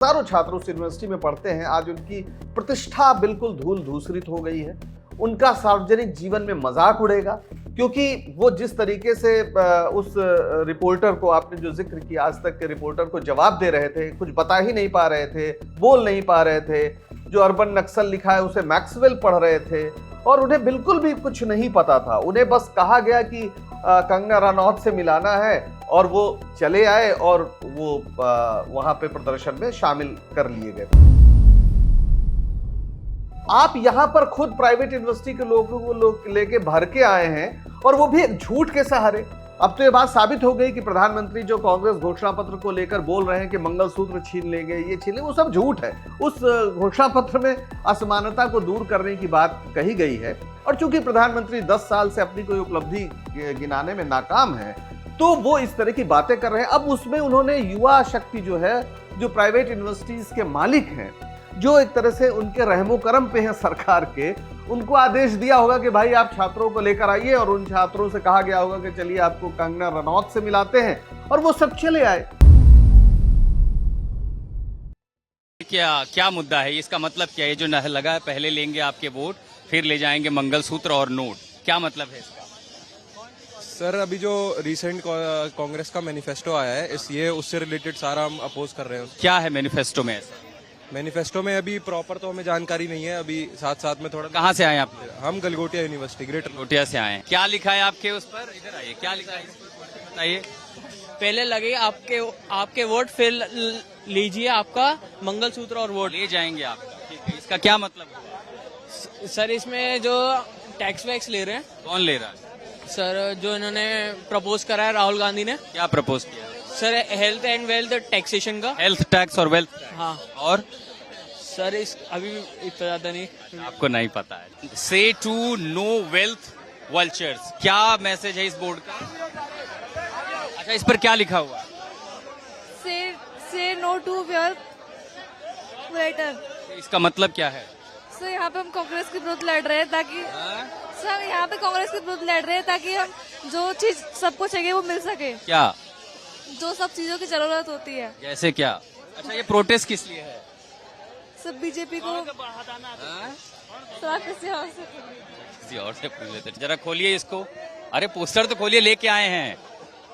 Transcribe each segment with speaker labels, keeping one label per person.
Speaker 1: हजारों छात्र उस यूनिवर्सिटी में पढ़ते हैं, आज उनकी प्रतिष्ठा बिल्कुल धूल धूसरित हो गई है। उनका सार्वजनिक जीवन में मजाक उड़ेगा, क्योंकि वो जिस तरीके से उस रिपोर्टर को, आपने जो जिक्र किया, आज तक के रिपोर्टर को जवाब दे रहे थे, कुछ बता ही नहीं पा रहे थे, बोल नहीं पा रहे थे। जो अर्बन नक्सल लिखा है उसे मैक्सवेल पढ़ रहे थे और उन्हें बिल्कुल भी कुछ नहीं पता था। उन्हें बस कहा गया कि कंगना रनौत से मिलाना है और वो चले आए और वो वहां पे प्रदर्शन में शामिल कर लिए गए। आप यहां पर खुद प्राइवेट यूनिवर्सिटी के लोगों को लेके भर के आए हैं और वो भी एक झूठ के सहारे। अब तो ये बात साबित हो गई कि प्रधानमंत्री जो कांग्रेस घोषणा पत्र को लेकर बोल रहे हैं कि मंगलसूत्र छीन लेंगे, ये छीन लेंगे, वो सब झूठ है। उस घोषणा पत्र में असमानता को दूर करने की बात कही गई है और चूंकि प्रधानमंत्री 10 साल से अपनी कोई उपलब्धि गिनाने में नाकाम है, तो वो इस तरह की बातें कर रहे हैं। अब उसमें उन्होंने युवा शक्ति जो है, जो प्राइवेट यूनिवर्सिटीज के मालिक हैं, जो एक तरह से उनके रहमो करम पे हैं सरकार के, उनको आदेश दिया होगा कि भाई आप छात्रों को लेकर आइए, और उन छात्रों से कहा गया होगा कि चलिए आपको कंगना रनौत से मिलाते हैं, और वो सब चले आए।
Speaker 2: क्या मुद्दा है, इसका मतलब क्या है? जो न लगा है पहले लेंगे आपके वोट, फिर ले जाएंगे मंगलसूत्र और नोट, क्या मतलब है इसका?
Speaker 3: सर, अभी जो रिसेंट कांग्रेस का मैनिफेस्टो आया है, ये उससे रिलेटेड सारा हम अपोज कर रहे हैं।
Speaker 2: क्या है मैनिफेस्टो में ऐसा?
Speaker 3: मैनिफेस्टो में अभी प्रॉपर तो हमें जानकारी नहीं है, अभी साथ साथ में थोड़ा।
Speaker 2: कहाँ से आए आप?
Speaker 3: हम गलगोटिया यूनिवर्सिटी, ग्रेटर
Speaker 2: गलगोटिया से आए हैं। क्या लिखा है आपके उस पर? इधर आइए, क्या लिखा है बताइए।
Speaker 4: पहले लगे आपके वोट, फिर लीजिए आपका मंगलसूत्र और वोट।
Speaker 2: ले जाएंगे आपका, ठीक है। इसका क्या मतलब है?
Speaker 4: सर, इसमें जो टैक्स वैक्स ले रहे हैं।
Speaker 2: कौन ले रहा है?
Speaker 4: सर, जो इन्होंने प्रपोज करा है राहुल गांधी ने।
Speaker 2: क्या प्रपोज किया?
Speaker 4: Sir, health and wealth taxation का।
Speaker 2: हेल्थ टैक्स और वेल्थ टैक्स।
Speaker 4: हाँ।
Speaker 2: और
Speaker 4: सर, इस अभी इतना ज्यादा नहीं,
Speaker 2: आपको नहीं पता है। से टू नो वेल्थ वल्चर्स, क्या मैसेज है इस बोर्ड का? अच्छा, इस पर क्या लिखा हुआ है?
Speaker 5: से नो टू वेल्थ वेटर।
Speaker 2: इसका मतलब क्या है?
Speaker 5: सर, यहाँ पे हम कांग्रेस के विरुद्ध लड़ रहे हैं ताकि सर यहाँ पे कांग्रेस के विरुद्ध लड़ रहे हैं ताकि हम जो चीज सबको चाहिए वो मिल सके।
Speaker 2: क्या?
Speaker 5: जो सब चीजों की जरूरत होती है।
Speaker 2: जैसे क्या? अच्छा, ये प्रोटेस्ट किस लिए है?
Speaker 5: सब बीजेपी को सर किसी
Speaker 2: और से पूछ लेते। जरा खोलिए इसको। अरे पोस्टर तो खोलिए, लेके आए हैं।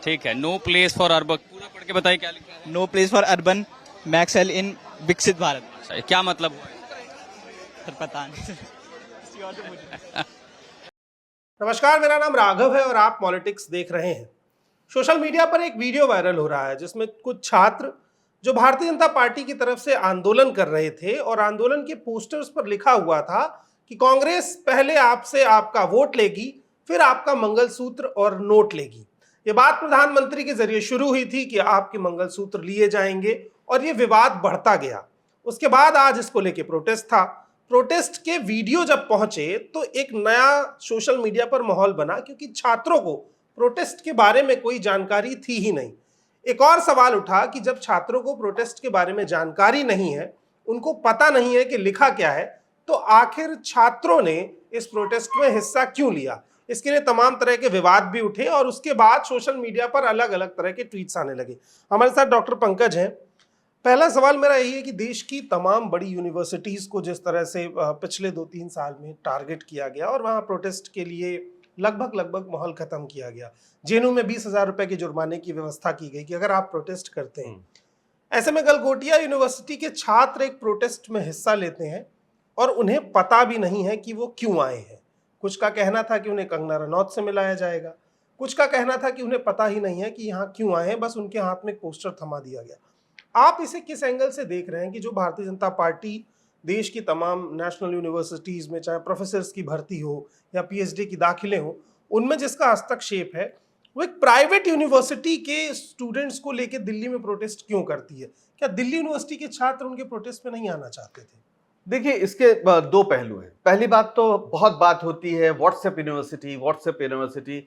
Speaker 2: ठीक है। नो प्लेस फॉर अर्बन, पूरा पढ़ के बताइए क्या लिखा है।
Speaker 6: नो प्लेस फॉर अर्बन मैक्सेल इन विकसित भारत।
Speaker 2: अच्छा, क्या मतलब हुआ?
Speaker 6: सर पता नहीं।
Speaker 7: नमस्कार, मेरा नाम राघव है और आप पॉलिटिक्स देख रहे हैं। सोशल मीडिया पर एक वीडियो वायरल हो रहा है जिसमें कुछ छात्र जो भारतीय जनता पार्टी की तरफ से आंदोलन कर रहे थे और आंदोलन के पोस्टर्स पर लिखा हुआ था कि कांग्रेस पहले आपसे आपका वोट लेगी, फिर आपका मंगलसूत्र और नोट लेगी। ये बात प्रधानमंत्री के जरिए शुरू हुई थी कि आपके मंगलसूत्र लिए जाएंगे और ये विवाद बढ़ता गया। उसके बाद आज इसको लेके प्रोटेस्ट था। प्रोटेस्ट के वीडियो जब पहुंचे तो एक नया सोशल मीडिया पर माहौल बना, क्योंकि छात्रों को प्रोटेस्ट के बारे में कोई जानकारी थी ही नहीं। एक और सवाल उठा कि जब छात्रों को प्रोटेस्ट के बारे में जानकारी नहीं है, उनको पता नहीं है कि लिखा क्या है, तो आखिर छात्रों ने इस प्रोटेस्ट में हिस्सा क्यों लिया? इसके लिए तमाम तरह के विवाद भी उठे और उसके बाद सोशल मीडिया पर अलग अलग तरह के ट्वीट्स आने लगे। हमारे साथ डॉक्टर पंकज हैं। पहला सवाल मेरा यही है कि देश की तमाम बड़ी यूनिवर्सिटीज को जिस तरह से पिछले 2-3 साल में टारगेट किया गया और वहां प्रोटेस्ट के लिए लगभग माहौल खत्म किया गया। जेएनयू में 20,000 रुपए के जुर्माने की व्यवस्था की गई कि अगर आप प्रोटेस्ट करते हैं। ऐसे में गलगोटिया यूनिवर्सिटी के छात्र एक प्रोटेस्ट में हिस्सा लेते हैं और उन्हें पता भी नहीं है कि वो क्यों आए हैं। कुछ का कहना था कि उन्हें कंगना रनौत से मिलाया जाएगा, कुछ का कहना था कि उन्हें पता ही नहीं है कि यहाँ क्यों आए हैं, बस उनके हाथ में एक पोस्टर थमा दिया गया। आप इसे किस एंगल से देख रहे हैं कि जो भारतीय जनता पार्टी देश की तमाम नेशनल यूनिवर्सिटीज में, चाहे प्रोफेसर्स की भर्ती हो या पीएचडी की दाखिले हो, उनमें जिसका हस्तक्षेप है, वो एक प्राइवेट यूनिवर्सिटी के स्टूडेंट्स को लेकर दिल्ली में प्रोटेस्ट क्यों करती है? क्या दिल्ली यूनिवर्सिटी के छात्र उनके प्रोटेस्ट में नहीं आना चाहते थे?
Speaker 1: देखिए, इसके दो पहलू हैं। पहली बात तो बहुत बात होती है व्हाट्सएप यूनिवर्सिटी।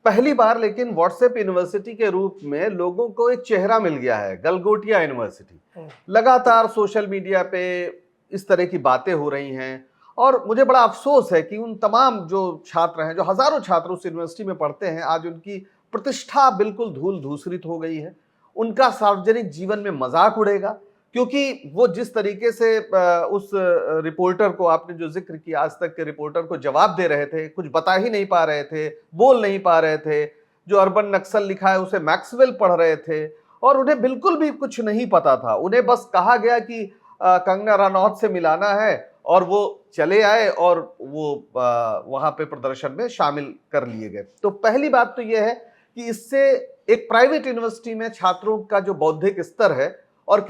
Speaker 1: पहली बार लेकिन व्हाट्सएप यूनिवर्सिटी के रूप में लोगों को एक चेहरा मिल गया है, गलगोटिया यूनिवर्सिटी। लगातार सोशल मीडिया पे इस तरह की बातें हो रही हैं और मुझे बड़ा अफसोस है कि उन तमाम जो छात्र हैं, जो हजारों छात्र उस यूनिवर्सिटी में पढ़ते हैं, आज उनकी प्रतिष्ठा बिल्कुल धूल धूसरित हो गई है। उनका सार्वजनिक जीवन में मजाक उड़ेगा, क्योंकि वो जिस तरीके से उस रिपोर्टर को, आपने जो जिक्र किया आज तक के रिपोर्टर को, जवाब दे रहे थे, कुछ बता ही नहीं पा रहे थे, बोल नहीं पा रहे थे, जो अर्बन नक्सल लिखा है उसे मैक्सवेल पढ़ रहे थे और उन्हें बिल्कुल भी कुछ नहीं पता था। उन्हें बस कहा गया कि कंगना रनौत से मिलाना है और वो चले आए और वो वहां पे प्रदर्शन में शामिल कर लिए गए। तो पहली बात तो यह है कि इससे एक प्राइवेट यूनिवर्सिटी में छात्रों का जो बौद्धिक स्तर है और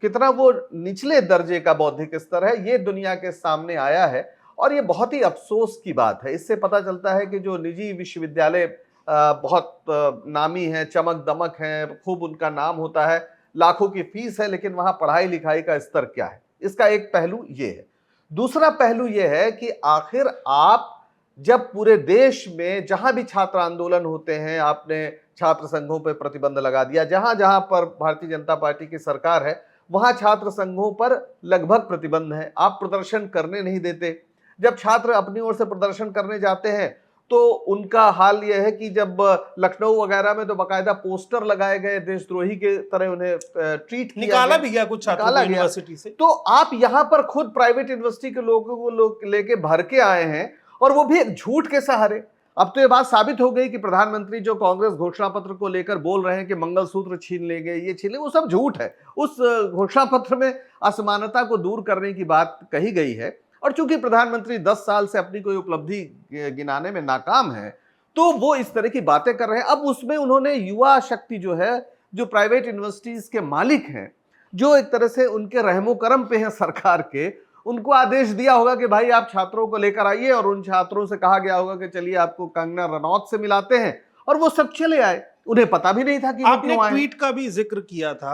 Speaker 1: कितना वो निचले दर्जे का बौद्धिक स्तर है, ये दुनिया के सामने आया है और ये बहुत ही अफसोस की बात है। इससे पता चलता है कि जो निजी विश्वविद्यालय बहुत नामी हैं, चमक दमक हैं, खूब उनका नाम होता है, लाखों की फीस है, लेकिन वहां पढ़ाई लिखाई का स्तर क्या है, इसका एक पहलू ये है। दूसरा पहलू ये है कि आखिर आप जब पूरे देश में जहां भी छात्र आंदोलन होते हैं, आपने छात्र संघों पर प्रतिबंध लगा दिया, जहां जहां पर भारतीय जनता पार्टी की सरकार है वहां छात्र संघों पर लगभग प्रतिबंध है, आप प्रदर्शन करने नहीं देते। जब छात्र अपनी ओर से प्रदर्शन करने जाते हैं तो उनका हाल यह है कि जब लखनऊ वगैरह में तो बाकायदा पोस्टर लगाए गए, देशद्रोही के तरह उन्हें ट्रीट किया,
Speaker 7: निकाला भी गया कुछ छात्रों को यूनिवर्सिटी से।
Speaker 1: तो आप यहां पर खुद प्राइवेट यूनिवर्सिटी के लोगों को लेके भर के आए हैं और वो भी एक झूठ के सहारे। अब तो ये बात साबित हो गई कि प्रधानमंत्री जो कांग्रेस घोषणा पत्र को लेकर बोल रहे हैं कि मंगलसूत्र छीन लेंगे, ये छीन लेंगे, वो सब झूठ है। उस घोषणा पत्र में असमानता को दूर करने की बात कही गई है और चूंकि प्रधानमंत्री 10 साल से अपनी कोई उपलब्धि गिनाने में नाकाम है तो वो इस तरह की बातें कर रहे हैं। अब उसमें उन्होंने युवा शक्ति जो है, जो प्राइवेट यूनिवर्सिटीज के मालिक हैं, जो एक तरह से उनके रहमो करम पे हैं सरकार के, उनको आदेश दिया होगा कि भाई आप छात्रों को लेकर आइए और उन छात्रों से कहा गया होगा कि चलिए आपको कंगना रनौत से मिलाते हैं और वो सब चले आए। उन्हें पता भी नहीं था कि
Speaker 7: आपने ट्वीट का भी जिक्र किया था,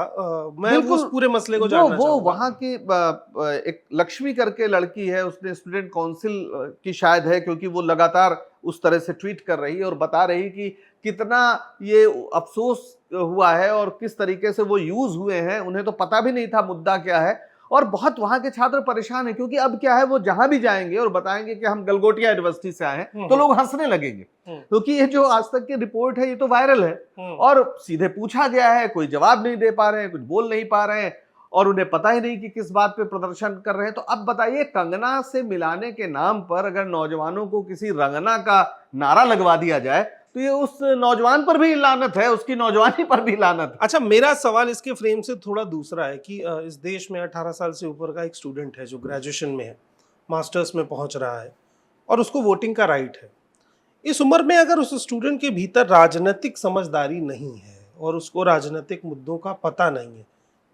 Speaker 7: मैं उस पूरे मसले को जानना चाहूंगा।
Speaker 1: वो वहां की एक लक्ष्मी करके लड़की है, उसने स्टूडेंट काउंसिल की शायद है, क्योंकि वो लगातार उस तरह से ट्वीट कर रही है और बता रही कि कितना ये अफसोस हुआ है और किस तरीके से वो यूज हुए हैं, उन्हें तो पता भी नहीं था मुद्दा क्या है। और बहुत वहां के छात्र परेशान हैं क्योंकि अब क्या है, वो जहां भी जाएंगे और बताएंगे कि हम गलगोटिया यूनिवर्सिटी से आए हैं तो लोग हंसने लगेंगे, क्योंकि ये जो आज तक की रिपोर्ट है ये तो वायरल है और सीधे पूछा गया है, कोई जवाब नहीं दे पा रहे हैं, कुछ बोल नहीं पा रहे हैं और उन्हें पता ही नहीं कि किस बात पे प्रदर्शन कर रहे हैं। तो अब बताइए, कंगना से मिलाने के नाम पर अगर नौजवानों को किसी रंगना का नारा लगवा दिया जाए तो ये उस नौजवान पर भी लानत है, उसकी नौजवानी पर भी लानत है।
Speaker 7: अच्छा, मेरा सवाल इसके फ्रेम से थोड़ा दूसरा है कि इस देश में 18 साल से ऊपर का एक स्टूडेंट है जो ग्रेजुएशन में है, मास्टर्स में पहुंच रहा है और उसको वोटिंग का राइट है। इस उम्र में अगर उस स्टूडेंट के भीतर राजनीतिक समझदारी नहीं है और उसको राजनीतिक मुद्दों का पता नहीं है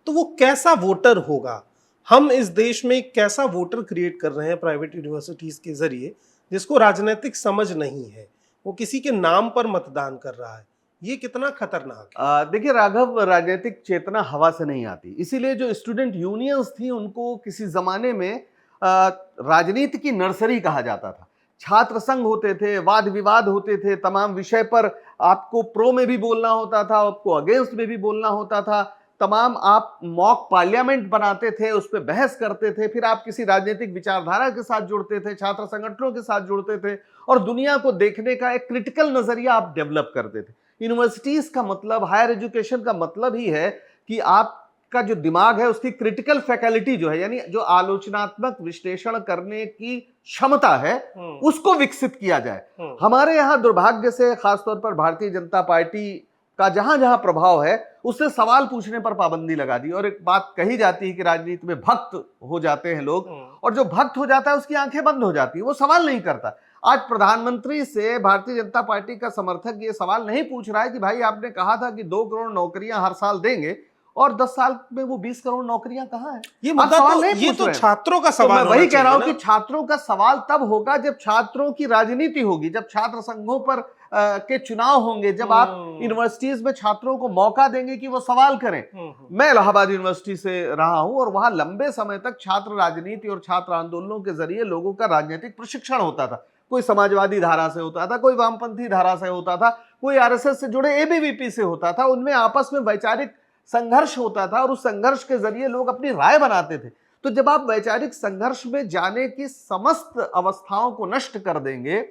Speaker 7: तो वो कैसा वोटर होगा? हम इस देश में कैसा वोटर क्रिएट कर रहे हैं प्राइवेट यूनिवर्सिटीज के जरिए जिसको राजनीतिक समझ नहीं है, वो किसी के नाम पर मतदान कर रहा है, ये कितना खतरनाक है?
Speaker 1: देखिए राघव, राजनीतिक चेतना हवा से नहीं आती, इसीलिए जो स्टूडेंट यूनियंस थी उनको किसी जमाने में राजनीति की नर्सरी कहा जाता था। छात्र संघ होते थे, वाद विवाद होते थे, तमाम विषय पर आपको प्रो में भी बोलना होता था, आपको अगेंस्ट में भी बोलना होता था, तमाम आप मॉक पार्लियामेंट बनाते थे, उस पर बहस करते थे, फिर आप किसी राजनीतिक विचारधारा के साथ जुड़ते थे, छात्र संगठनों के साथ जुड़ते थे और दुनिया को देखने का एक क्रिटिकल नजरिया आप डेवलप करते थे। यूनिवर्सिटीज का मतलब, हायर एजुकेशन का मतलब ही है कि आपका जो दिमाग है उसकी क्रिटिकल फैकल्टी जो है, यानी जो आलोचनात्मक विश्लेषण करने की क्षमता है, उसको विकसित किया जाए। हमारे यहाँ दुर्भाग्य से खासतौर पर भारतीय जनता पार्टी का जहां जहां प्रभाव है उससे सवाल पूछने पर पाबंदी लगा दी और एक बात कही जाती है कि राजनीति में भक्त हो जाते हैं लोग और जो भक्त हो जाता है उसकी आंखें बंद हो जाती है, वो सवाल नहीं करता। आज प्रधानमंत्री से भारतीय जनता पार्टी का समर्थक ये सवाल नहीं पूछ रहा है कि भाई आपने कहा था कि 2 करोड़ नौकरियां हर साल देंगे और 10 साल में वो 20 करोड़ नौकरियां कहाँ हैं?
Speaker 7: ये मुद्दा ये तो छात्रों का सवाल,
Speaker 1: मैं वही कह रहा हूं कि छात्रों का सवाल तब होगा जब छात्रों की राजनीति होगी, जब छात्र संघों पर के चुनाव होंगे, जब आप यूनिवर्सिटीज में छात्रों को मौका देंगे कि वो सवाल करें। मैं इलाहाबाद यूनिवर्सिटी से रहा हूं और वहां लंबे समय तक छात्र राजनीति और छात्र आंदोलनों के जरिए लोगों का राजनीतिक प्रशिक्षण होता था। कोई समाजवादी धारा से होता था, कोई वामपंथी धारा से होता था, कोई आरएसएस से जुड़े एबीवीपी से होता था। उनमें आपस में वैचारिक संघर्ष होता था और उस संघर्ष के जरिए लोग अपनी राय बनाते थे। तो जब आप वैचारिक संघर्ष में जाने की समस्त अवस्थाओं को नष्ट कर देंगे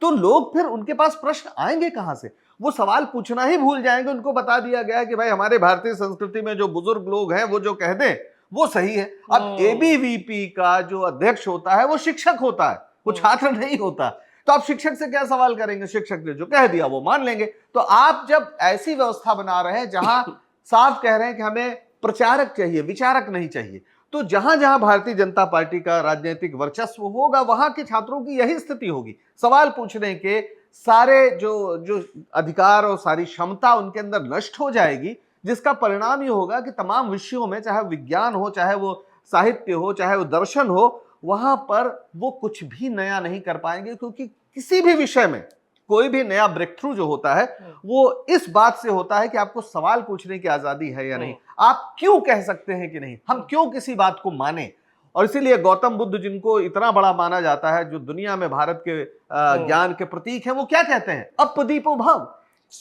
Speaker 1: तो लोग फिर उनके पास प्रश्न आएंगे कहां से? वो सवाल पूछना ही भूल जाएंगे। उनको बता दिया गया है कि भाई हमारे भारतीय संस्कृति में जो बुजुर्ग लोग हैं वो जो कह दें वो सही है। अब एबीवीपी का जो अध्यक्ष होता है वो शिक्षक होता है, वो छात्र नहीं होता। तो आप शिक्षक से क्या सवाल करेंगे? शिक्षक ने जो कह दिया वो मान लेंगे। तो आप जब ऐसी व्यवस्था बना रहे हैं जहां साफ कह रहे हैं कि हमें प्रचारक चाहिए, विचारक नहीं चाहिए, तो जहां जहां भारतीय जनता पार्टी का राजनीतिक वर्चस्व होगा वहां के छात्रों की यही स्थिति होगी। सवाल पूछने के सारे जो अधिकार और सारी क्षमता उनके अंदर नष्ट हो जाएगी, जिसका परिणाम ये होगा कि तमाम विषयों में, चाहे विज्ञान हो, चाहे वो साहित्य हो, चाहे वो दर्शन हो, वहां पर वो कुछ भी नया नहीं कर पाएंगे। क्योंकि किसी भी विषय में कोई भी नया ब्रेक थ्रू जो होता है वो इस बात से होता है कि आपको सवाल पूछने की आजादी है या नहीं, आप क्यों कह सकते हैं कि नहीं, हम क्यों किसी बात को माने। और इसीलिए गौतम बुद्ध, जिनको इतना बड़ा माना जाता है, जो दुनिया में भारत के ज्ञान के प्रतीक है, वो क्या कहते हैं? अपदीपो भव,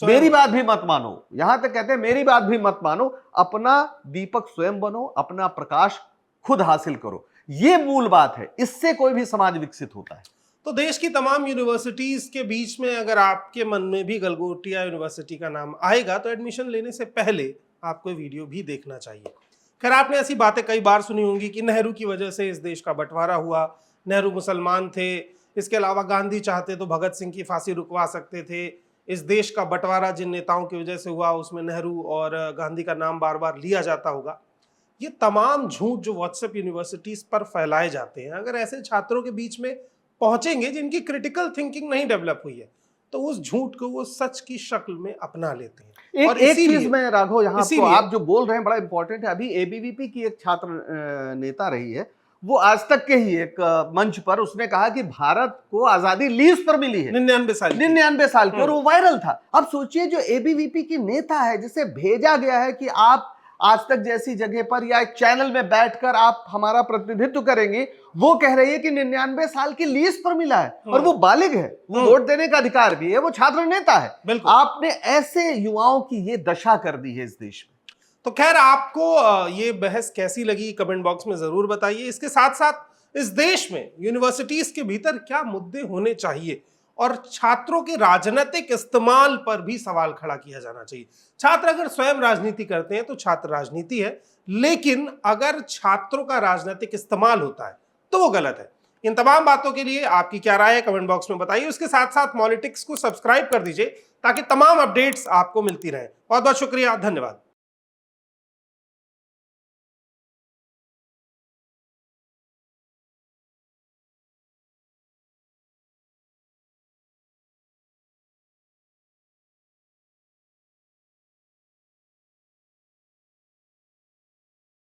Speaker 1: मेरी बात भी मत मानो। यहां तक कहते हैं मेरी बात भी मत मानो, अपना दीपक स्वयं बनो, अपना प्रकाश खुद हासिल करो। ये मूल बात है, इससे कोई भी समाज विकसित होता है।
Speaker 7: तो देश की तमाम यूनिवर्सिटीज के बीच में अगर आपके मन में भी गलगोटिया यूनिवर्सिटी का नाम आएगा तो एडमिशन लेने से पहले आपको वीडियो भी देखना चाहिए। खैर, आपने ऐसी बातें कई बार सुनी होंगी कि नेहरू की वजह से इस देश का बंटवारा हुआ, नेहरू मुसलमान थे, इसके अलावा गांधी चाहते तो भगत सिंह की फांसी रुकवा सकते थे, इस देश का बंटवारा जिन नेताओं की वजह से हुआ उसमें नेहरू और गांधी का नाम बार बार लिया जाता होगा। ये तमाम झूठ जो व्हाट्सएप यूनिवर्सिटीज पर फैलाए जाते हैं, अगर ऐसे छात्रों के बीच में पहुंचेंगे जिनकी क्रिटिकल थिंकिंग नहीं डेवलप हुई है, तो उस झूठ को वो सच की शक्ल में अपना लेते हैं।
Speaker 1: और एक चीज में राघव, यहाँ आप जो बोल रहे हैं बड़ा इंपॉर्टेंट है। अभी एबीवीपी की एक छात्र नेता रही है, वो आज तक के ही एक मंच पर उसने कहा कि भारत को आजादी लीज पर मिली है 99 साल की, और वो वायरल था। अब सोचिए, जो एबीवीपी की नेता है, जिसे भेजा गया है कि आप आज तक जैसी जगह पर या एक चैनल में बैठकर आप हमारा प्रतिनिधित्व करेंगे, वो कह रही है कि 99 साल की लीज पर मिला है, और वो बालिग है, वो वोट देने का अधिकार भी है, वो छात्र नेता है। आपने ऐसे युवाओं की ये दशा कर दी है इस देश में।
Speaker 7: तो खैर, आपको ये बहस कैसी लगी कमेंट बॉक्स में जरूर बताइए। इसके साथ साथ इस देश में यूनिवर्सिटीज के भीतर क्या मुद्दे होने चाहिए और छात्रों के राजनीतिक इस्तेमाल पर भी सवाल खड़ा किया जाना चाहिए। छात्र अगर स्वयं राजनीति करते हैं तो छात्र राजनीति है, लेकिन अगर छात्रों का राजनीतिक इस्तेमाल होता है तो वो गलत है। इन तमाम बातों के लिए आपकी क्या राय है कमेंट बॉक्स में बताइए। उसके साथ साथ पॉलिटिक्स को सब्सक्राइब कर दीजिए ताकि तमाम अपडेट्स आपको मिलती रहे। बहुत बहुत शुक्रिया, धन्यवाद।